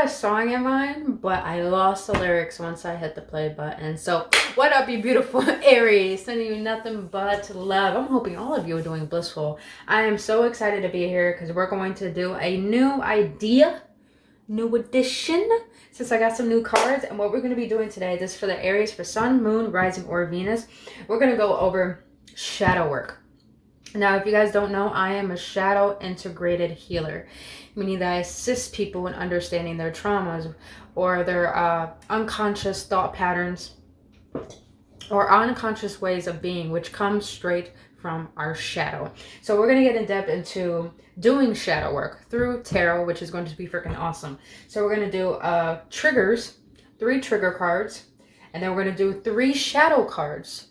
a song in mind, but I lost the lyrics once I hit the play button. So what up, you beautiful Aries? Sending you nothing but love. I'm hoping all of you are doing blissful. I am so excited to be here because we're going to do a new idea, new edition, since I got some new cards. And what we're going to be doing today, this is for the Aries, for Sun, Moon, Rising, or Venus. We're going to go over shadow work. Now, if you guys don't know, I am a shadow integrated healer, meaning that I assist people in understanding their traumas or their unconscious thought patterns or unconscious ways of being, which comes straight from our shadow. So we're going to get in depth into doing shadow work through tarot, which is going to be freaking awesome. So we're going to do triggers, 3 trigger cards, and then we're going to do 3 shadow cards.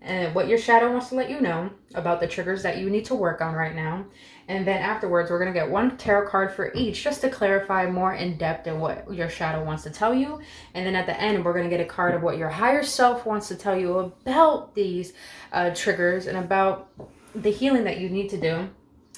And what your shadow wants to let you know about the triggers that you need to work on right now. And then afterwards, we're going to get 1 tarot card for each, just to clarify more in depth in what your shadow wants to tell you. And then at the end, we're going to get a card of what your higher self wants to tell you about these triggers and about the healing that you need to do.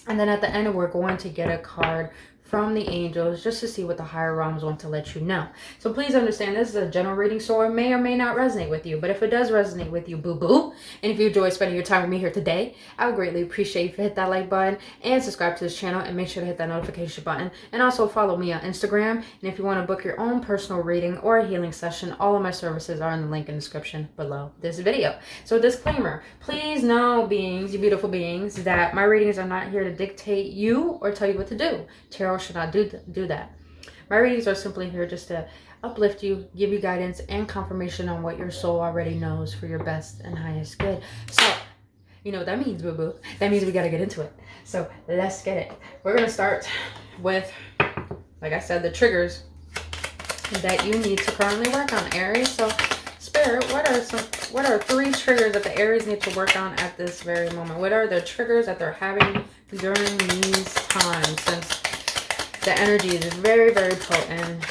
And then at the end, we're going to get a card from the angels just to see what the higher realms want to let you know. So please understand, this is a general reading, so it may or may not resonate with you. But if it does resonate with you, boo-boo, and if you enjoy spending your time with me here today, I would greatly appreciate if you hit that like button and subscribe to this channel, and make sure to hit that notification button, and also follow me on Instagram. And if you want to book your own personal reading or a healing session, all of my services are in the link in the description below this video. So disclaimer, please know, beings, you beautiful beings, that my readings are not here to dictate you or tell you what to do. Tarot should not do that. My readings are simply here just to uplift you, give you guidance and confirmation on what your soul already knows for your best and highest good. So, you know what that means, boo-boo. That means we got to get into it. So let's get it. We're going to start with, like I said, the triggers that you need to currently work on, Aries. So Spirit, what are 3 triggers that the Aries need to work on at this very moment? What are the triggers that they're having during these times, since the energy is very, very potent?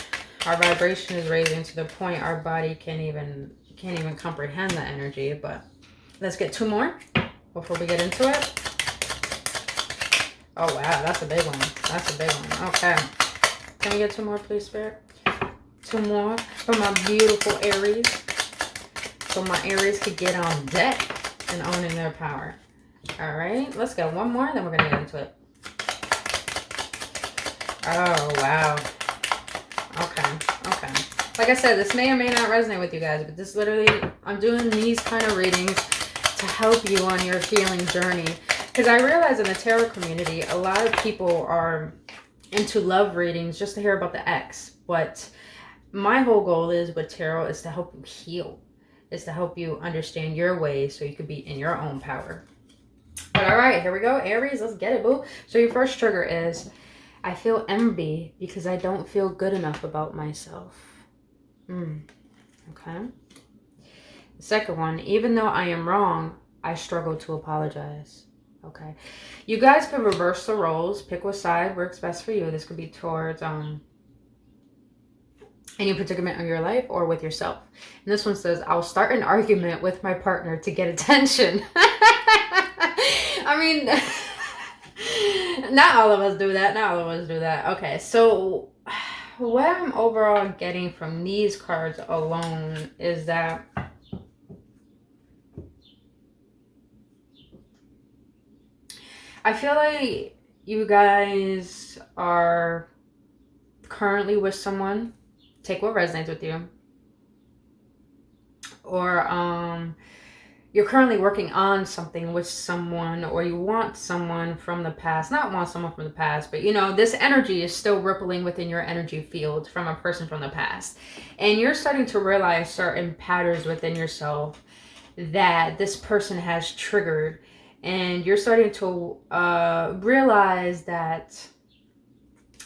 Our vibration is raising to the point our body can't even comprehend the energy. But let's get 2 more before we get into it. Oh wow, that's a big one. That's a big one. Okay, can we get 2 more, please, Spirit? 2 more from my beautiful Aries, so my Aries could get on deck and owning their power. All right, let's get 1 more, then we're gonna get into it. Oh, wow. Okay. Like I said, this may or may not resonate with you guys, but this literally, I'm doing these kind of readings to help you on your healing journey. Because I realize in the tarot community, a lot of people are into love readings just to hear about the ex. But my whole goal is with tarot is to help you heal. Is to help you understand your ways so you could be in your own power. But all right, here we go, Aries. Let's get it, boo. So your first trigger is, I feel envy because I don't feel good enough about myself. Okay. The second one, even though I am wrong, I struggle to apologize. Okay. You guys could reverse the roles. Pick what side works best for you. This could be towards any predicament of your life or with yourself. And this one says, I'll start an argument with my partner to get attention. I mean, not all of us do that. Not all of us do that. Okay, so what I'm overall getting from these cards alone is that I feel like you guys are currently with someone. Take what resonates with you. Or you're currently working on something with someone, or you want someone from the past. Not want someone from the past, but you know, this energy is still rippling within your energy field from a person from the past. And you're starting to realize certain patterns within yourself that this person has triggered. And you're starting to realize that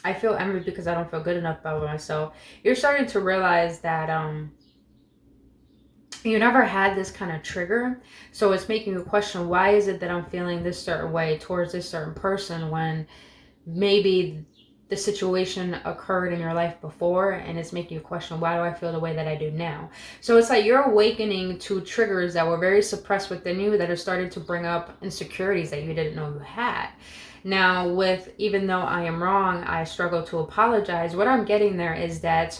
I feel envy because I don't feel good enough about myself. You're starting to realize that you never had this kind of trigger. So it's making you question, why is it that I'm feeling this certain way towards this certain person when maybe the situation occurred in your life before, and it's making you question, why do I feel the way that I do now? So it's like you're awakening to triggers that were very suppressed within you that are starting to bring up insecurities that you didn't know you had. Now, with even though I am wrong, I struggle to apologize. What I'm getting there is that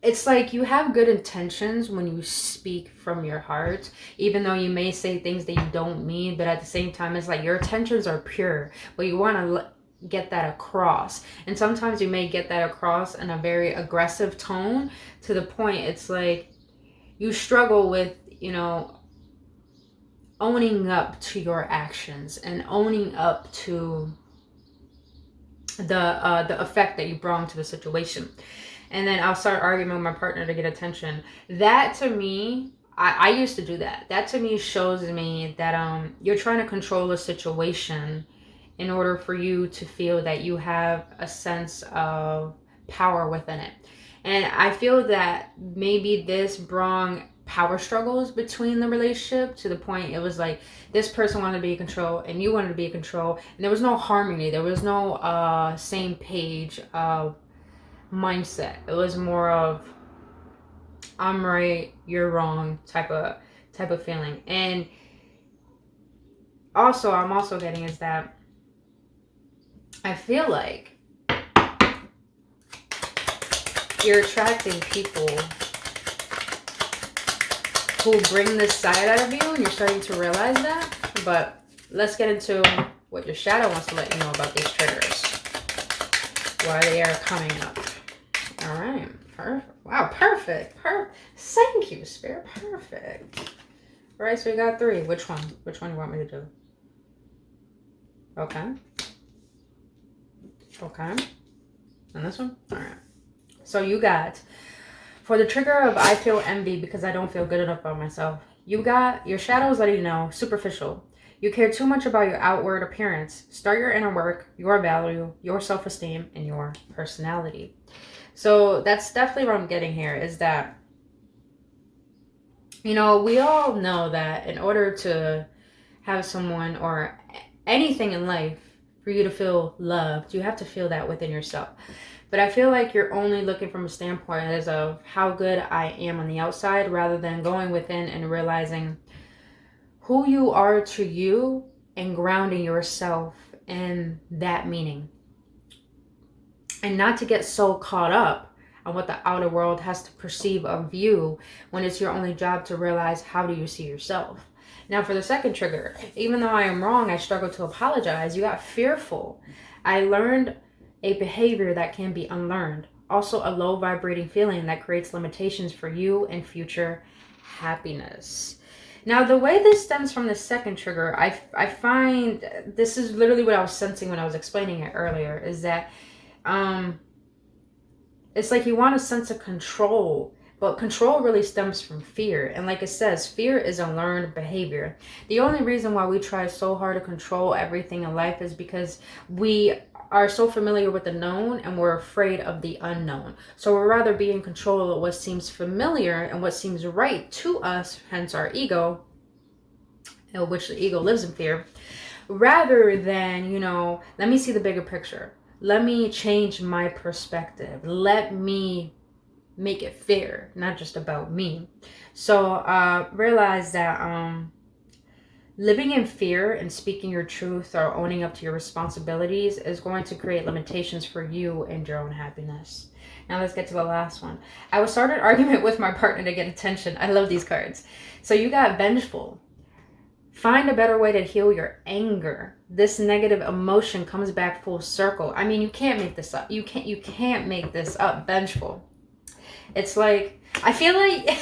it's like you have good intentions when you speak from your heart, even though you may say things that you don't mean, but at the same time, it's like your intentions are pure, but you want to get that across. And sometimes you may get that across in a very aggressive tone, to the point it's like you struggle with, owning up to your actions and owning up to the effect that you brought to the situation. And then I'll start arguing with my partner to get attention. That to me, I used to do that. That to me shows me that you're trying to control a situation in order for you to feel that you have a sense of power within it. And I feel that maybe this brought power struggles between the relationship, to the point it was like this person wanted to be in control and you wanted to be in control, and there was no harmony, there was no same page of mindset. It was more of I'm right, you're wrong type of feeling. And also I'm also getting is that I feel like you're attracting people who bring this side out of you, and you're starting to realize that. But let's get into what your shadow wants to let you know about these triggers, why they are coming up. All right, perfect. Wow, perfect. Thank you, Spirit. Perfect. All right, so we got 3. Which one? Which one do you want me to do? Okay. Okay. And this one? All right. So you got, for the trigger of I feel envy because I don't feel good enough about myself, you got your shadows letting you know, superficial. You care too much about your outward appearance. Start your inner work, your value, your self-esteem, and your personality. So that's definitely what I'm getting here, is that, we all know that in order to have someone or anything in life, for you to feel loved, you have to feel that within yourself. But I feel like you're only looking from a standpoint as of how good I am on the outside, rather than going within and realizing who you are to you and grounding yourself in that meaning. And not to get so caught up on what the outer world has to perceive of you, when it's your only job to realize how do you see yourself. Now for the second trigger, even though I am wrong, I struggle to apologize. You got fearful. I learned a behavior that can be unlearned. Also a low vibrating feeling that creates limitations for you and future happiness. Now the way this stems from the second trigger, I find this is literally what I was sensing when I was explaining it earlier, is that it's like you want a sense of control, but control really stems from fear. And like it says, fear is a learned behavior. The only reason why we try so hard to control everything in life is because we are so familiar with the known and we're afraid of the unknown. So we'd rather be in control of what seems familiar and what seems right to us, hence our ego, which the ego lives in fear, rather than, let me see the bigger picture. Let me change my perspective. Let me make it fair, not just about me. So realize that living in fear and speaking your truth or owning up to your responsibilities is going to create limitations for you and your own happiness. Now let's get to the last one. I will start an argument with my partner to get attention. I love these cards. So you got vengeful. Find a better way to heal your anger. This negative emotion comes back full circle. I mean, you can't make this up. You can't make this up. Vengeful. It's like, I feel like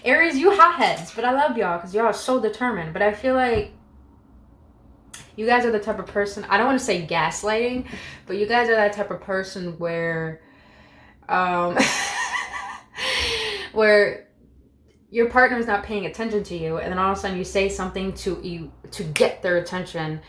Aries, you hotheads, but I love y'all because y'all are so determined. But I feel like you guys are the type of person, I don't want to say gaslighting, but you guys are that type of person where where your partner is not paying attention to you, and then all of a sudden you say something to get their attention,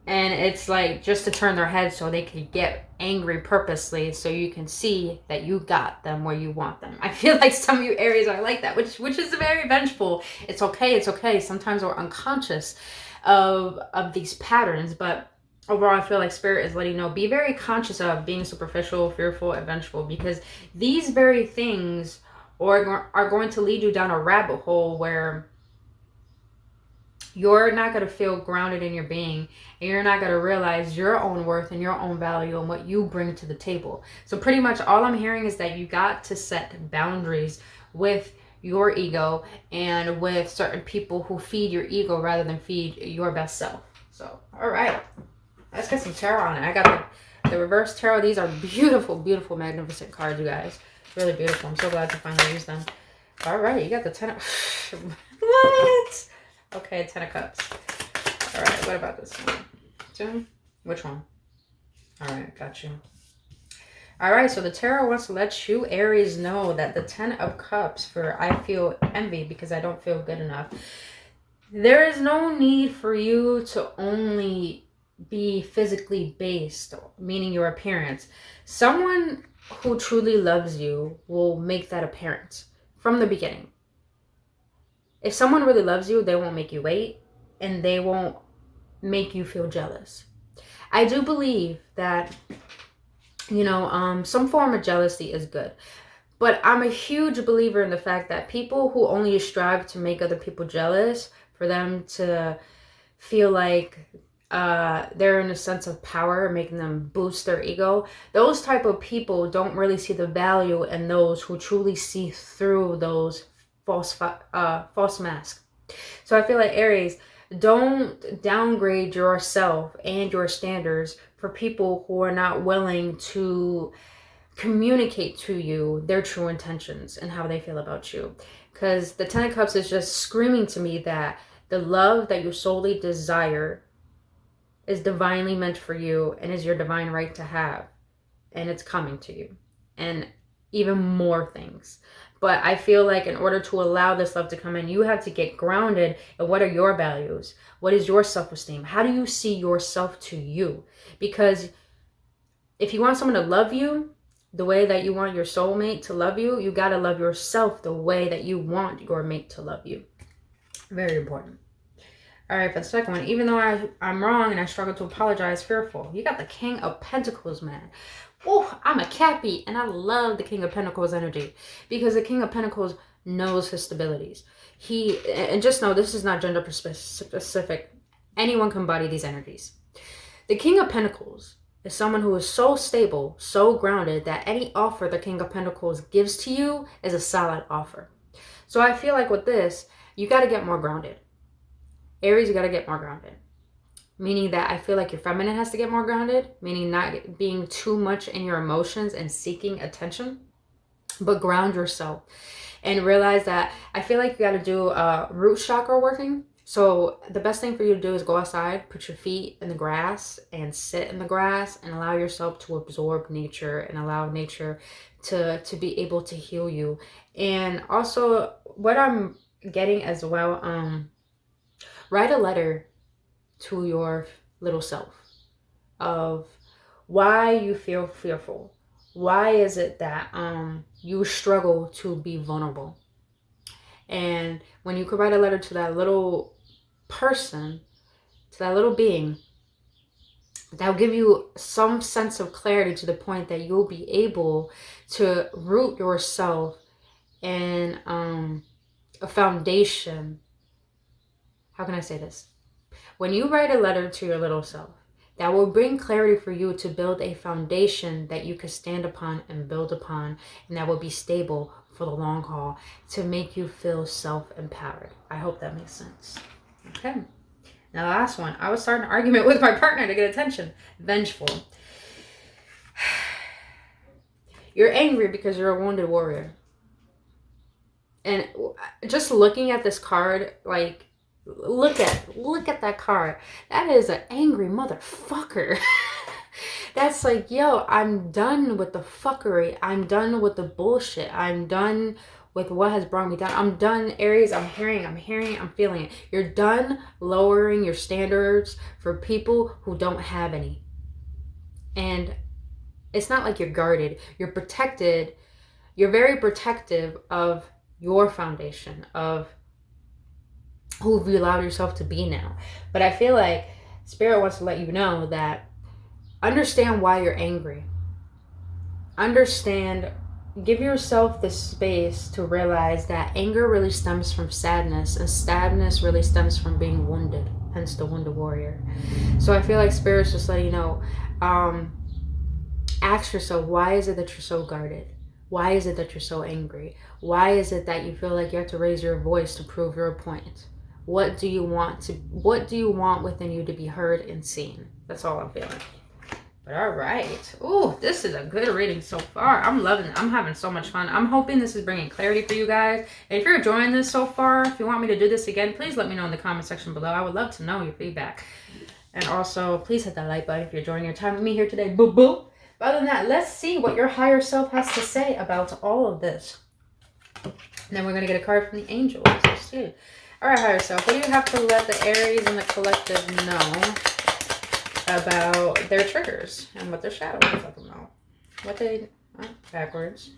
and it's like just to turn their head so they could get angry purposely, so you can see that you got them where you want them. I feel like some of you Aries are like that, which is very vengeful. It's okay. Sometimes we're unconscious of these patterns, but overall I feel like Spirit is letting you know, be very conscious of being superficial, fearful, and vengeful, because these very things or are going to lead you down a rabbit hole where you're not going to feel grounded in your being, and you're not going to realize your own worth and your own value and what you bring to the table. So pretty much all I'm hearing is that you got to set boundaries with your ego and with certain people who feed your ego rather than feed your best self. So, all right, let's get some tarot on it. I got the reverse tarot. These are beautiful, beautiful, magnificent cards, you guys. Really beautiful. I'm so glad to finally use them. All right, you got the 10 of... What? Okay, 10 of Cups. All right, what about this one? Two? Which one? All right, got you. All right, so the tarot wants to let you, Aries, know that the 10 of Cups for I feel envy because I don't feel good enough. There is no need for you to only be physically based, meaning your appearance. Someone who truly loves you will make that apparent from the beginning. If someone really loves you, they won't make you wait, and they won't make you feel jealous. I do believe that, you know, some form of jealousy is good. But I'm a huge believer in the fact that people who only strive to make other people jealous, for them to feel like they're in a sense of power, making them boost their ego, those type of people don't really see the value in those who truly see through those false masks. So I feel like, Aries, don't downgrade yourself and your standards for people who are not willing to communicate to you their true intentions and how they feel about you. Because the 10 of Cups is just screaming to me that the love that you solely desire is divinely meant for you and is your divine right to have. And it's coming to you. And even more things. But I feel like in order to allow this love to come in, you have to get grounded in what are your values? What is your self-esteem? How do you see yourself to you? Because if you want someone to love you the way that you want your soulmate to love you, you got to love yourself the way that you want your mate to love you. Very important. All right, for the second one, even though I'm wrong and I struggle to apologize, fearful. You got the King of Pentacles, man. Oh, I'm a Cappy, and I love the King of Pentacles energy because the King of Pentacles knows his stabilities. And just know this is not gender specific. Anyone can embody these energies. The King of Pentacles is someone who is so stable, so grounded that any offer the King of Pentacles gives to you is a solid offer. So I feel like with this, you got to get more grounded. Aries, you got to get more grounded. Meaning that I feel like your feminine has to get more grounded. Meaning not being too much in your emotions and seeking attention. But ground yourself. And realize that I feel like you got to do root chakra working. So the best thing for you to do is go outside, put your feet in the grass and sit in the grass and allow yourself to absorb nature and allow nature to be able to heal you. And also what I'm getting as well, write a letter to your little self of why you feel fearful. Why is it that you struggle to be vulnerable? And when you could write a letter to that little person, to that little being, that'll give you some sense of clarity to the point that you'll be able to root yourself in a foundation. How can I say this? When you write a letter to your little self, that will bring clarity for you to build a foundation that you can stand upon and build upon, and that will be stable for the long haul to make you feel self-empowered. I hope that makes sense. Okay. Now the last one. I was starting an argument with my partner to get attention. Vengeful. You're angry because you're a wounded warrior. And just looking at this card, like, look at that card. That is an angry motherfucker. That's like, yo, I'm done with the fuckery. I'm done with the bullshit. I'm done with what has brought me down. I'm done, Aries. I'm hearing, I'm feeling it. You're done lowering your standards for people who don't have any. And it's not like you're guarded. You're protected. You're very protective of your foundation, of who you allowed yourself to be now. But I feel like Spirit wants to let you know that understand why you're angry. Understand give yourself the space to realize that anger really stems from sadness, and sadness really stems from being wounded, hence the wounded warrior. So I feel like Spirit's just letting you know, ask yourself, why is it that you're so guarded? Why is it that you're so angry? Why is it that you feel like you have to raise your voice to prove your point? What do you want within you to be heard and seen? That's all I'm feeling. But all right. Ooh, this is a good reading so far. I'm loving it. I'm having so much fun. I'm hoping this is bringing clarity for you guys. And if you're enjoying this so far, if you want me to do this again, please let me know in the comment section below. I would love to know your feedback. And also, please hit that like button if you're enjoying your time with me here today. Boo boo. But other than that, let's see what your higher self has to say about all of this. And then we're going to get a card from the angels. Let's see. All right, higher self, what do you have to let the Aries and the collective know about their triggers and what their shadow is let them know? What they... Oh, backwards.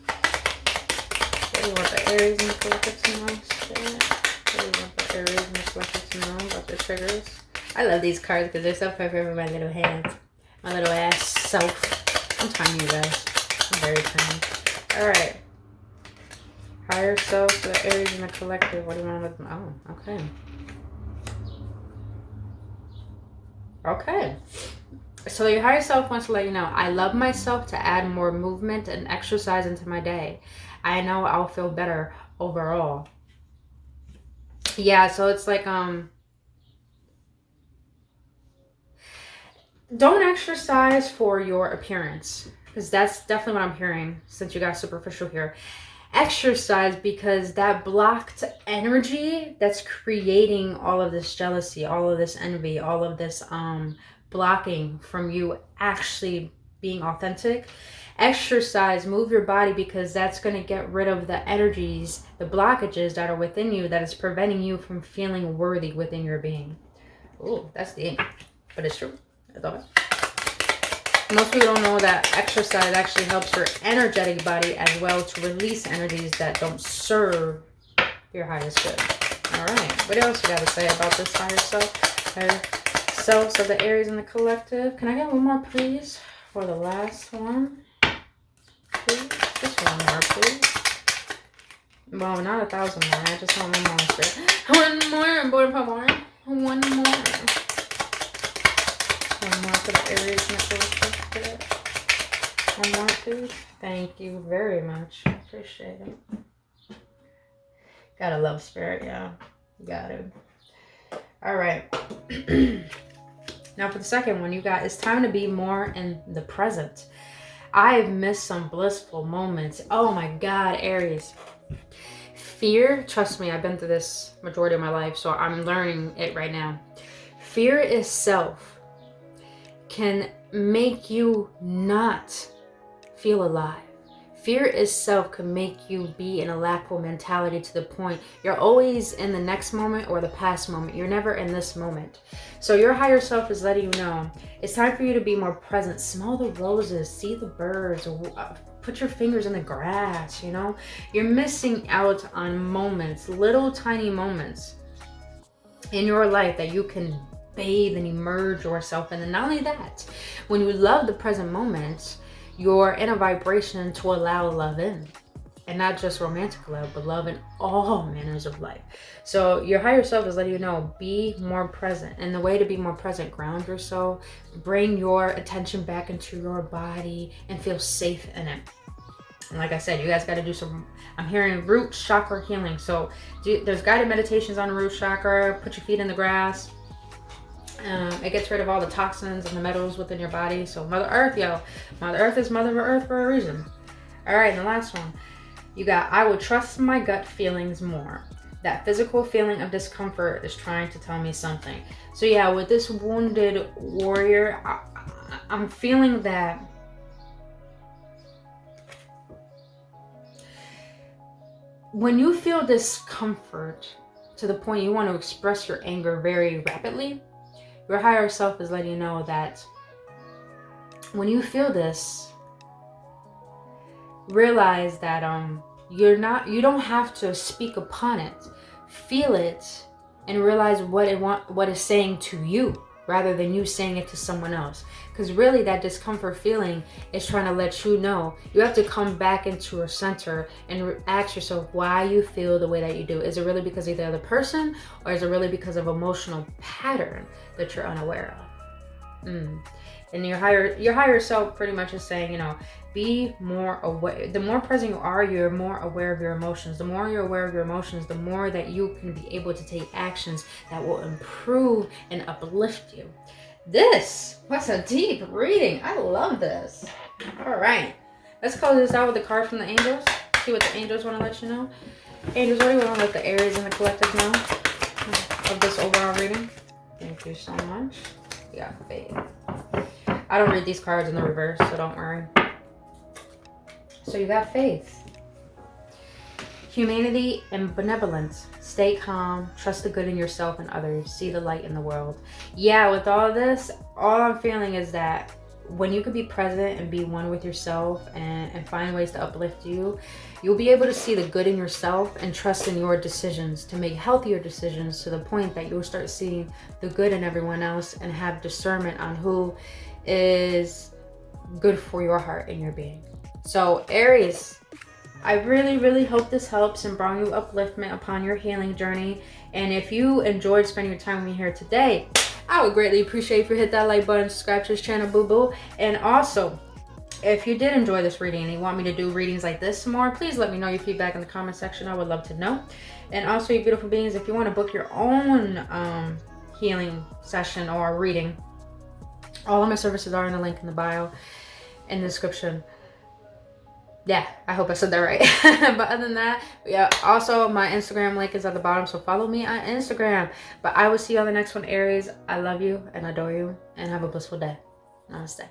What do you want the Aries and the collective to know? What do you want the Aries and the collective to know about their triggers? I love these cards because they're so perfect for my little hands. My little ass self. I'm tiny, you guys. I'm very tiny. Alright. Higher self, the Aries and the collective. What do you want with them? Oh, okay. Okay. So your higher self wants to let you know, I love myself to add more movement and exercise into my day. I know I'll feel better overall. Yeah, so it's like, don't exercise for your appearance, because that's definitely what I'm hearing since you got superficial here. Exercise because that blocked energy that's creating all of this jealousy, all of this envy, all of this blocking from you actually being authentic. Exercise, move your body, because that's going to get rid of the energies, the blockages that are within you that is preventing you from feeling worthy within your being. Ooh, that's deep, but it's true. Most people don't know that exercise actually helps your energetic body as well to release energies that don't serve your highest good. All right. What else you got to say about this higher self? Higher self, so the Aries and the collective. Can I get one more, please, for the last one? Please? Just one more, please. Well, not 1,000 more. I just want one more. One more. One more. One more for the Aries and the collective. One more, please. Thank you very much. Appreciate it. Gotta love Spirit, yeah. You got it. All right. Now for the second one, you got, it's time to be more in the present. I've missed some blissful moments. Oh my God, Aries. Fear, trust me, I've been through this majority of my life, so I'm learning it right now. Fear itself can make you not feel alive. Fear itself can make you be in a lackful mentality to the point you're always in the next moment or the past moment. You're never in this moment. So your higher self is letting you know it's time for you to be more present. Smell the roses, see the birds, put your fingers in the grass, you know? You're missing out on moments, little tiny moments in your life that you can bathe and immerse yourself in. And not only that, when you love the present moment, you're in a vibration to allow love in, and not just romantic love, but love in all manners of life. So your higher self is letting you know, be more present. And the way to be more present, ground yourself, bring your attention back into your body and feel safe in it. And like I said, you guys got to do some, I'm hearing root chakra healing. So there's guided meditations on the root chakra. Put your feet in the grass. It gets rid of all the toxins and the metals within your body. So Mother Earth, yo. Mother Earth is Mother Earth for a reason. All right, and the last one. You got, I will trust my gut feelings more. That physical feeling of discomfort is trying to tell me something. So yeah, with this wounded warrior, I'm feeling that when you feel discomfort to the point you want to express your anger very rapidly, your higher self is letting you know that when you feel this, realize that you don't have to speak upon it. Feel it and realize what it's saying to you. rather than you saying it to someone else. Because really that discomfort feeling is trying to let you know you have to come back into your center and ask yourself why you feel the way that you do. Is it really because of the other person, or is it really because of emotional pattern that you're unaware of? And your higher self pretty much is saying, you know, be more aware. The more present you are, you're more aware of your emotions. The more you're aware of your emotions, the more that you can be able to take actions that will improve and uplift you. This was a deep reading. I love this. All right, let's close this out with the card from the angels. See what the angels want to let you know. Angels, what do you want to let the Aries and the collective know of this overall reading? Thank you so much. Yeah, faith. I don't read these cards in the reverse, so don't worry. So you got faith, humanity, and benevolence. Stay calm, trust the good in yourself and others, see the light in the world. Yeah, with all this, all I'm feeling is that when you can be present and be one with yourself and find ways to uplift you, you'll be able to see the good in yourself and trust in your decisions to make healthier decisions, to the point that you'll start seeing the good in everyone else and have discernment on who is good for your heart and your being. So Aries, I really, really hope this helps and brought you upliftment upon your healing journey. And if you enjoyed spending your time with me here today, I would greatly appreciate if you hit that like button, subscribe to this channel, boo-boo. And also, if you did enjoy this reading and you want me to do readings like this some more, please let me know your feedback in the comment section. I would love to know. And also, you beautiful beings, if you want to book your own healing session or reading, all of my services are in the link in the bio, in the description. Yeah, I hope I said that right. But other than that, yeah, also my Instagram link is at the bottom, so follow me on Instagram. But I will see you on the next one, Aries. I love you and adore you, and have a blissful day. Namaste.